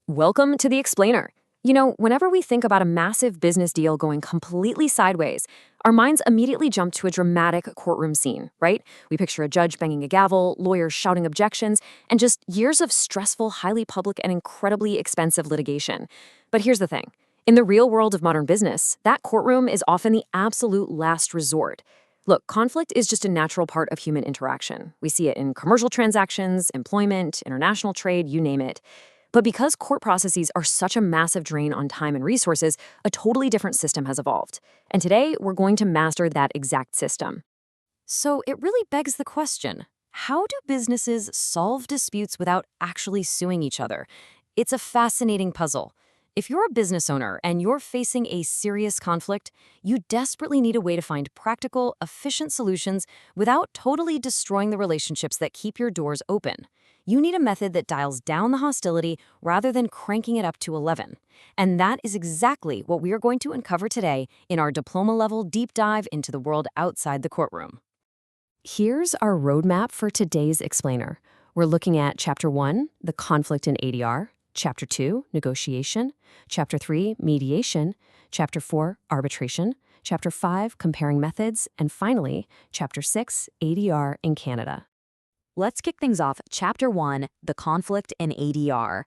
Welcome to the Explainer. Whenever we think about a massive business deal going completely sideways, our minds immediately jump to a dramatic courtroom scene, right? We picture a judge banging a gavel, lawyers shouting objections, and just years of stressful, highly public, and incredibly expensive litigation. But here's the thing. In the real world of modern business, that courtroom is often the absolute last resort. Look, conflict is just a natural part of human interaction. We see it in commercial transactions, employment, international trade, you name it. But because court processes are such a massive drain on time and resources, a totally different system has evolved. And today, we're going to master that exact system. So it really begs the question, how do businesses solve disputes without actually suing each other? It's a fascinating puzzle. If you're a business owner and you're facing a serious conflict, you desperately need a way to find practical, efficient solutions without totally destroying the relationships that keep your doors open. You need a method that dials down the hostility rather than cranking it up to 11. And that is exactly what we are going to uncover today in our diploma-level deep dive into the world outside the courtroom. Here's our roadmap for today's Explainer. We're looking at Chapter 1, the conflict in ADR, Chapter 2, negotiation, Chapter 3, mediation, Chapter 4, arbitration, Chapter 5, comparing methods, and finally, Chapter 6, ADR in Canada. Let's kick things off. Chapter 1, the conflict in ADR.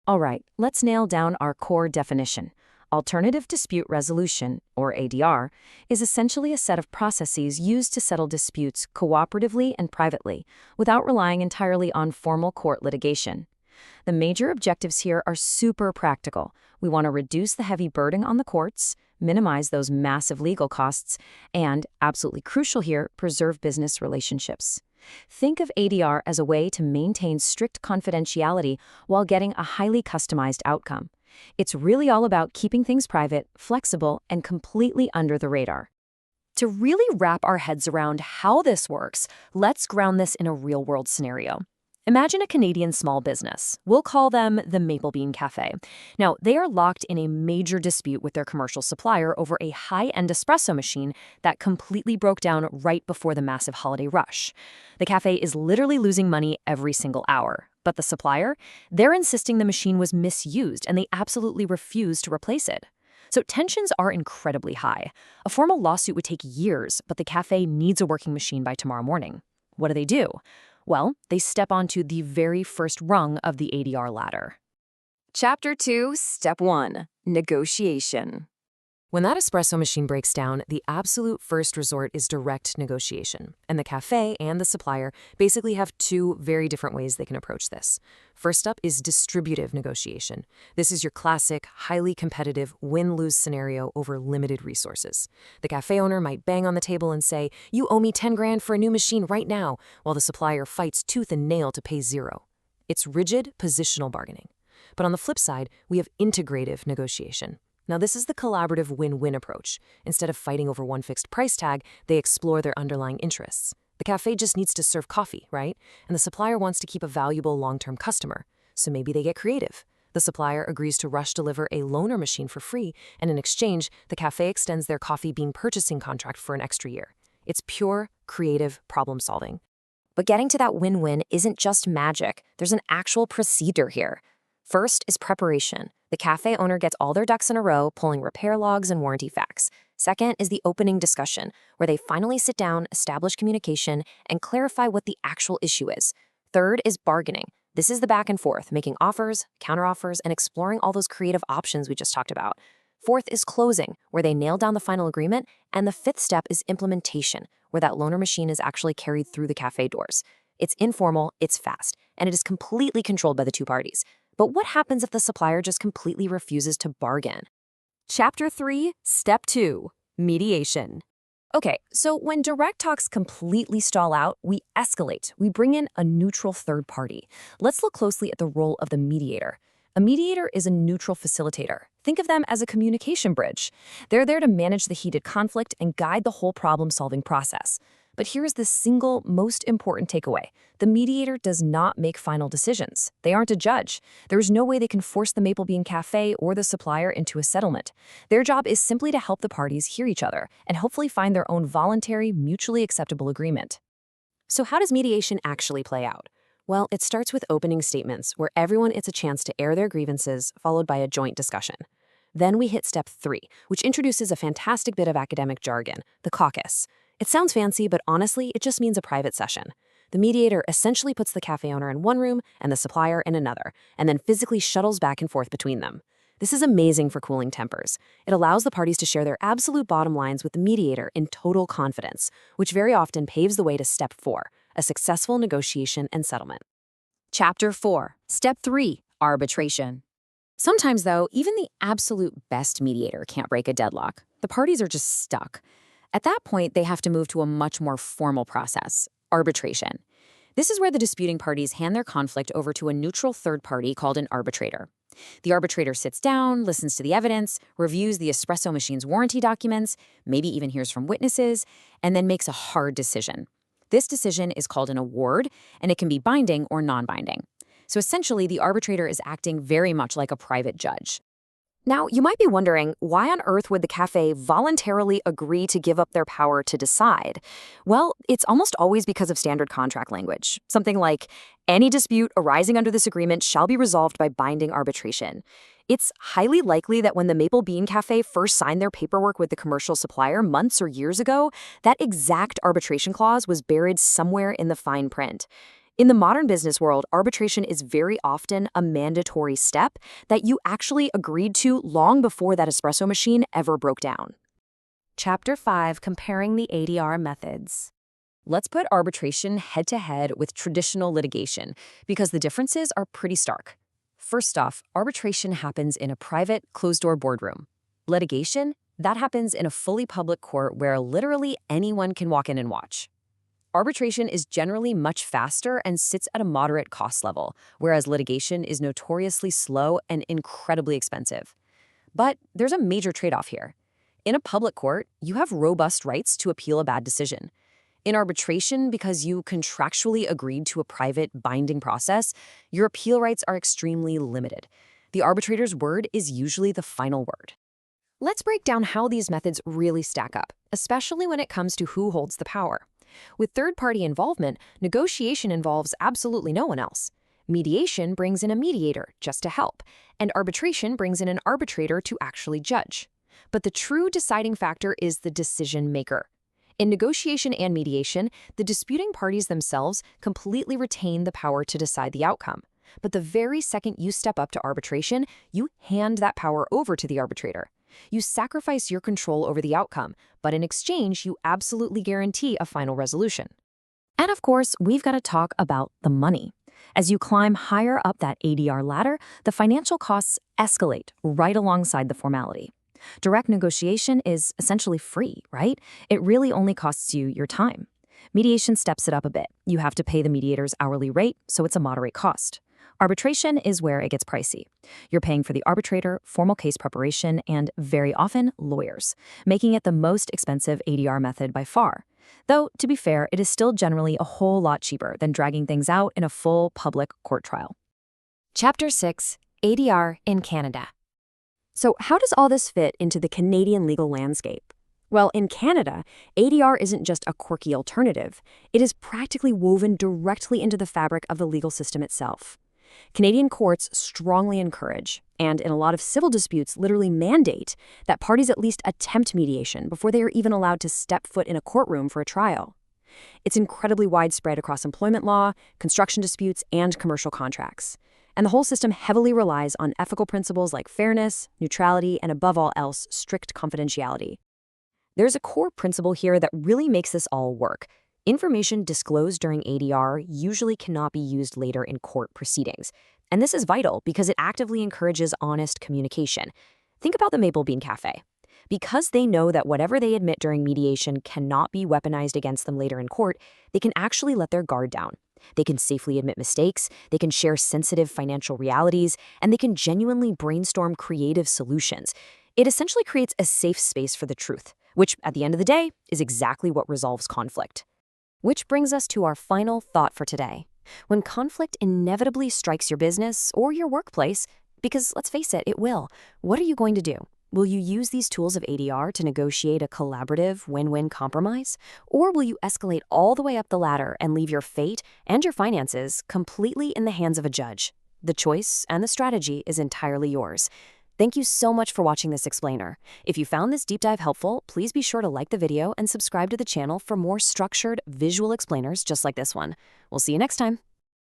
All right, let's nail down our core definition. Alternative dispute resolution, or ADR, is essentially a set of processes used to settle disputes cooperatively and privately, without relying entirely on formal court litigation. The major objectives here are super practical. We want to reduce the heavy burden on the courts, minimize those massive legal costs, and, absolutely crucial here, preserve business relationships. Think of ADR as a way to maintain strict confidentiality while getting a highly customized outcome. It's really all about keeping things private, flexible, and completely under the radar. To really wrap our heads around how this works, let's ground this in a real-world scenario. Imagine a Canadian small business. We'll call them the Maple Bean Cafe. Now, they are locked in a major dispute with their commercial supplier over a high-end espresso machine that completely broke down right before the massive holiday rush. The cafe is literally losing money every single hour. But the supplier? They're insisting the machine was misused and they absolutely refuse to replace it. So tensions are incredibly high. A formal lawsuit would take years, but the cafe needs a working machine by tomorrow morning. What do? Well, they step onto the very first rung of the ADR ladder. Chapter 2, Step 1, Negotiation. When that espresso machine breaks down, the absolute first resort is direct negotiation. And the cafe and the supplier basically have two very different ways they can approach this. First up is distributive negotiation. This is your classic, highly competitive win-lose scenario over limited resources. The cafe owner might bang on the table and say, "You owe me 10 grand for a new machine right now," while the supplier fights tooth and nail to pay zero. It's rigid, positional bargaining. But on the flip side, we have integrative negotiation. Now, this is the collaborative win-win approach. Instead of fighting over one fixed price tag, they explore their underlying interests. The cafe just needs to serve coffee, right? And the supplier wants to keep a valuable long-term customer. So maybe they get creative. The supplier agrees to rush deliver a loaner machine for free, and in exchange, the cafe extends their coffee bean purchasing contract for an extra year. It's pure, creative problem solving. But getting to that win-win isn't just magic. There's an actual procedure here. First is preparation. The cafe owner gets all their ducks in a row, pulling repair logs and warranty facts. Second is the opening discussion, where they finally sit down, establish communication, and clarify what the actual issue is. Third is bargaining. This is the back and forth, making offers, counteroffers, and exploring all those creative options we just talked about. Fourth is closing, where they nail down the final agreement. And the fifth step is implementation, where that loaner machine is actually carried through the cafe doors. It's informal, it's fast, and it is completely controlled by the two parties. But what happens if the supplier just completely refuses to bargain? Chapter 3, Step 2, Mediation. Okay, so when direct talks completely stall out, we escalate. We bring in a neutral third party. Let's look closely at the role of the mediator. A mediator is a neutral facilitator. Think of them as a communication bridge. They're there to manage the heated conflict and guide the whole problem-solving process. But here's the single most important takeaway. The mediator does not make final decisions. They aren't a judge. There's no way they can force the Maple Bean Cafe or the supplier into a settlement. Their job is simply to help the parties hear each other and hopefully find their own voluntary, mutually acceptable agreement. So how does mediation actually play out? Well, it starts with opening statements, where everyone gets a chance to air their grievances, followed by a joint discussion. Then we hit step 3, which introduces a fantastic bit of academic jargon, the caucus. It sounds fancy, but honestly, it just means a private session. The mediator essentially puts the cafe owner in one room and the supplier in another, and then physically shuttles back and forth between them. This is amazing for cooling tempers. It allows the parties to share their absolute bottom lines with the mediator in total confidence, which very often paves the way to step 4, a successful negotiation and settlement. Chapter 4, Step 3, Arbitration. Sometimes, though, even the absolute best mediator can't break a deadlock. The parties are just stuck. At that point, they have to move to a much more formal process, arbitration. This is where the disputing parties hand their conflict over to a neutral third party called an arbitrator. The arbitrator sits down, listens to the evidence, reviews the espresso machine's warranty documents, maybe even hears from witnesses, and then makes a hard decision. This decision is called an award, and it can be binding or non-binding. So essentially, the arbitrator is acting very much like a private judge. Now, you might be wondering, why on earth would the cafe voluntarily agree to give up their power to decide? Well, it's almost always because of standard contract language. Something like, any dispute arising under this agreement shall be resolved by binding arbitration. It's highly likely that when the Maple Bean Cafe first signed their paperwork with the commercial supplier months or years ago, that exact arbitration clause was buried somewhere in the fine print. In the modern business world, arbitration is very often a mandatory step that you actually agreed to long before that espresso machine ever broke down. Chapter 5, Comparing the ADR Methods. Let's put arbitration head-to-head with traditional litigation, because the differences are pretty stark. First off, arbitration happens in a private, closed-door boardroom. Litigation, that happens in a fully public court where literally anyone can walk in and watch. Arbitration is generally much faster and sits at a moderate cost level, whereas litigation is notoriously slow and incredibly expensive. But there's a major trade-off here. In a public court, you have robust rights to appeal a bad decision. In arbitration, because you contractually agreed to a private, binding process, your appeal rights are extremely limited. The arbitrator's word is usually the final word. Let's break down how these methods really stack up, especially when it comes to who holds the power. With third-party involvement, negotiation involves absolutely no one else. Mediation brings in a mediator just to help, and arbitration brings in an arbitrator to actually judge. But the true deciding factor is the decision maker. In negotiation and mediation, the disputing parties themselves completely retain the power to decide the outcome. But the very second you step up to arbitration, you hand that power over to the arbitrator. You sacrifice your control over the outcome, but in exchange, you absolutely guarantee a final resolution. And of course, we've got to talk about the money. As you climb higher up that ADR ladder, the financial costs escalate right alongside the formality. Direct negotiation is essentially free, right? It really only costs you your time. Mediation steps it up a bit. You have to pay the mediator's hourly rate, so it's a moderate cost. Arbitration is where it gets pricey. You're paying for the arbitrator, formal case preparation, and very often lawyers, making it the most expensive ADR method by far. Though, to be fair, it is still generally a whole lot cheaper than dragging things out in a full public court trial. Chapter 6, ADR in Canada. So how does all this fit into the Canadian legal landscape? Well, in Canada, ADR isn't just a quirky alternative. It is practically woven directly into the fabric of the legal system itself. Canadian courts strongly encourage, and in a lot of civil disputes literally mandate, that parties at least attempt mediation before they are even allowed to step foot in a courtroom for a trial. It's incredibly widespread across employment law, construction disputes, and commercial contracts. And the whole system heavily relies on ethical principles like fairness, neutrality, and above all else, strict confidentiality. There's a core principle here that really makes this all work. Information disclosed during ADR usually cannot be used later in court proceedings. And this is vital because it actively encourages honest communication. Think about the Maple Bean Cafe. Because they know that whatever they admit during mediation cannot be weaponized against them later in court, they can actually let their guard down. They can safely admit mistakes, they can share sensitive financial realities, and they can genuinely brainstorm creative solutions. It essentially creates a safe space for the truth, which, at the end of the day, is exactly what resolves conflict. Which brings us to our final thought for today. When conflict inevitably strikes your business or your workplace, because let's face it, it will, what are you going to do? Will you use these tools of ADR to negotiate a collaborative, win-win compromise? Or will you escalate all the way up the ladder and leave your fate and your finances completely in the hands of a judge? The choice and the strategy is entirely yours. Thank you so much for watching this explainer. If you found this deep dive helpful, please be sure to like the video and subscribe to the channel for more structured, visual explainers just like this one. We'll see you next time.